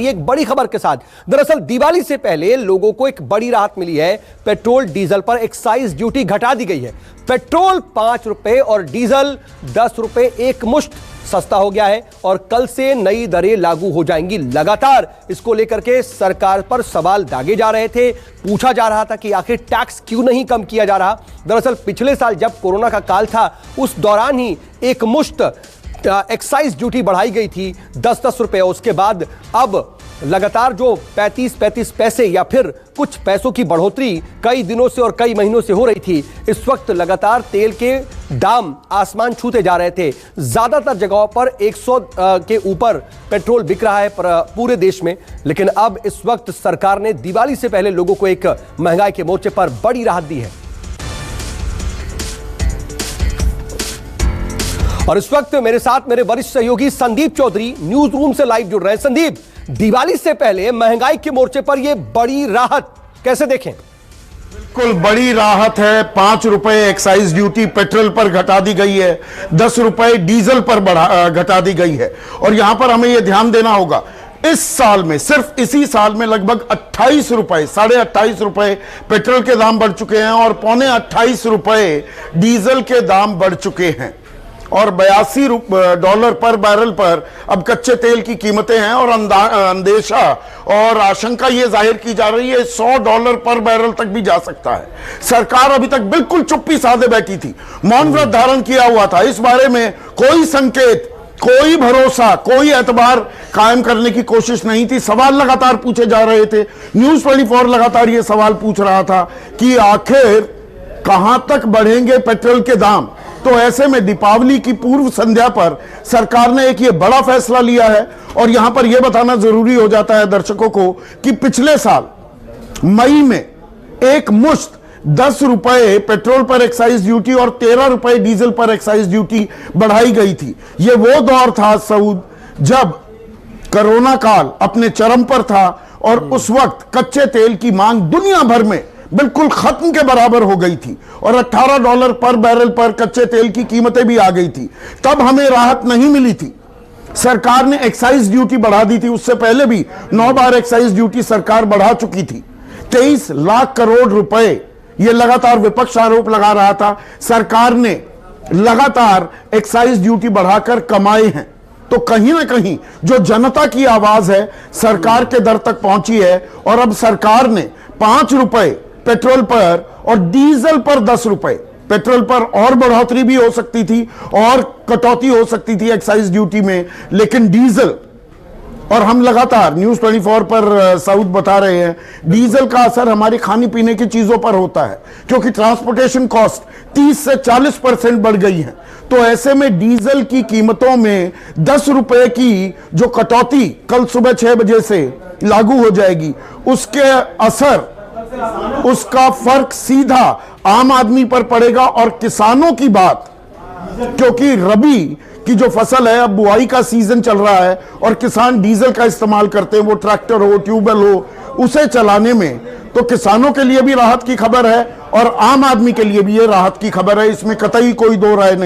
एक बड़ी खबर के साथ। दरअसल दिवाली से पहले लोगों को एक बड़ी राहत मिली है। पेट्रोल डीजल पर एक्साइज ड्यूटी घटा दी गई है। पेट्रोल 5 रुपए और डीजल 10 रुपए एक मुश्त सस्ता हो गया है और कल से नई दरें लागू हो जाएंगी। लगातार इसको लेकर के सरकार पर सवाल दागे जा रहे थे। पूछा जा रहा था कि आखिर टैक्स क्यों नहीं कम किया जा रहा। दरअसल पिछले साल जब कोरोना का काल था उस दौरान ही एक मुश्त एक्साइज ड्यूटी बढ़ाई गई थी 10-10 रुपए। उसके बाद अब लगातार जो 35-35 पैसे या फिर कुछ पैसों की बढ़ोतरी कई दिनों से और कई महीनों से हो रही थी। इस वक्त लगातार तेल के दाम आसमान छूते जा रहे थे। ज्यादातर जगहों पर 100 के ऊपर पेट्रोल बिक रहा है पूरे देश में। लेकिन अब इस वक्त सरकार ने दिवाली से पहले लोगों को एक महंगाई के मोर्चे पर बड़ी राहत दी है। और इस वक्त मेरे साथ मेरे वरिष्ठ सहयोगी संदीप चौधरी न्यूज रूम से लाइव जुड़ रहे हैं। संदीप, दिवाली से पहले महंगाई के मोर्चे पर यह बड़ी राहत कैसे देखें? बिल्कुल बड़ी राहत है। 5 रुपए एक्साइज ड्यूटी पेट्रोल पर घटा दी गई है, 10 रुपए डीजल पर घटा दी गई है। और यहां पर हमें यह ध्यान देना होगा, इस साल में सिर्फ इसी साल में लगभग 28 रुपए, 28.5 रुपए पेट्रोल के दाम बढ़ चुके हैं और $28 रुपए डीजल के दाम बढ़ चुके हैं। और $82 पर बैरल पर अब कच्चे तेल की कीमतें हैं। और अंदेशा और आशंका यह जाहिर की जा रही है $100 पर बैरल तक भी जा सकता है। सरकार अभी तक बिल्कुल चुप्पी साधे बैठी थी, मौन व्रत धारण किया हुआ था। इस बारे में कोई संकेत, कोई भरोसा, कोई एतबार कायम करने की कोशिश नहीं थी। सवाल लगातार पूछे जा रहे थे। न्यूज 24 लगातार यह सवाल पूछ रहा था कि आखिर कहां तक बढ़ेंगे पेट्रोल के दाम। तो ऐसे में दीपावली की पूर्व संध्या पर सरकार ने एक ये बड़ा फैसला लिया है। और यहां पर यह बताना जरूरी हो जाता है दर्शकों को कि पिछले साल मई में एक मुश्त 10 रुपए पेट्रोल पर एक्साइज ड्यूटी और 13 रुपए डीजल पर एक्साइज ड्यूटी बढ़ाई गई थी। यह वो दौर था सऊद जब कोरोना काल अपने चरम पर था और उस वक्त कच्चे तेल की मांग दुनिया भर में बिल्कुल खत्म के बराबर हो गई थी और $18 पर बैरल पर कच्चे तेल की कीमतें भी आ गई थी। तब हमें राहत नहीं मिली थी। सरकार ने एक्साइज ड्यूटी बढ़ा दी थी। उससे पहले भी 9 बार एक्साइज ड्यूटी सरकार बढ़ा चुकी थी। 23 लाख करोड़ रुपए, यह लगातार विपक्ष आरोप लगा रहा था, सरकार ने लगातार एक्साइज ड्यूटी बढ़ाकर कमाए हैं। तो कहीं ना कहीं जो जनता की आवाज है सरकार के दर तक पहुंची है। और अब सरकार ने 5 रुपए पेट्रोल पर और डीजल पर 10 रुपए, पेट्रोल पर और बढ़ोतरी भी हो सकती थी और कटौती हो सकती थी एक्साइज ड्यूटी में, लेकिन डीजल, और हम लगातार न्यूज 24 पर साउथ बता रहे हैं, डीजल का असर हमारी खाने पीने की चीजों पर होता है क्योंकि ट्रांसपोर्टेशन कॉस्ट 30 से 40% बढ़ गई है। तो ऐसे में डीजल की कीमतों में 10 रुपए की जो कटौती कल सुबह 6 बजे से लागू हो जाएगी, उसके असर, उसका फर्क सीधा आम आदमी पर पड़ेगा। और किसानों की बात, क्योंकि रबी की जो फसल है, अब बुआई का सीजन चल रहा है और किसान डीजल का इस्तेमाल करते हैं, वो ट्रैक्टर हो, ट्यूबवेल हो, उसे चलाने में। तो किसानों के लिए भी राहत की खबर है और आम आदमी के लिए भी ये राहत की खबर है। इसमें कतई कोई दो राय नहीं।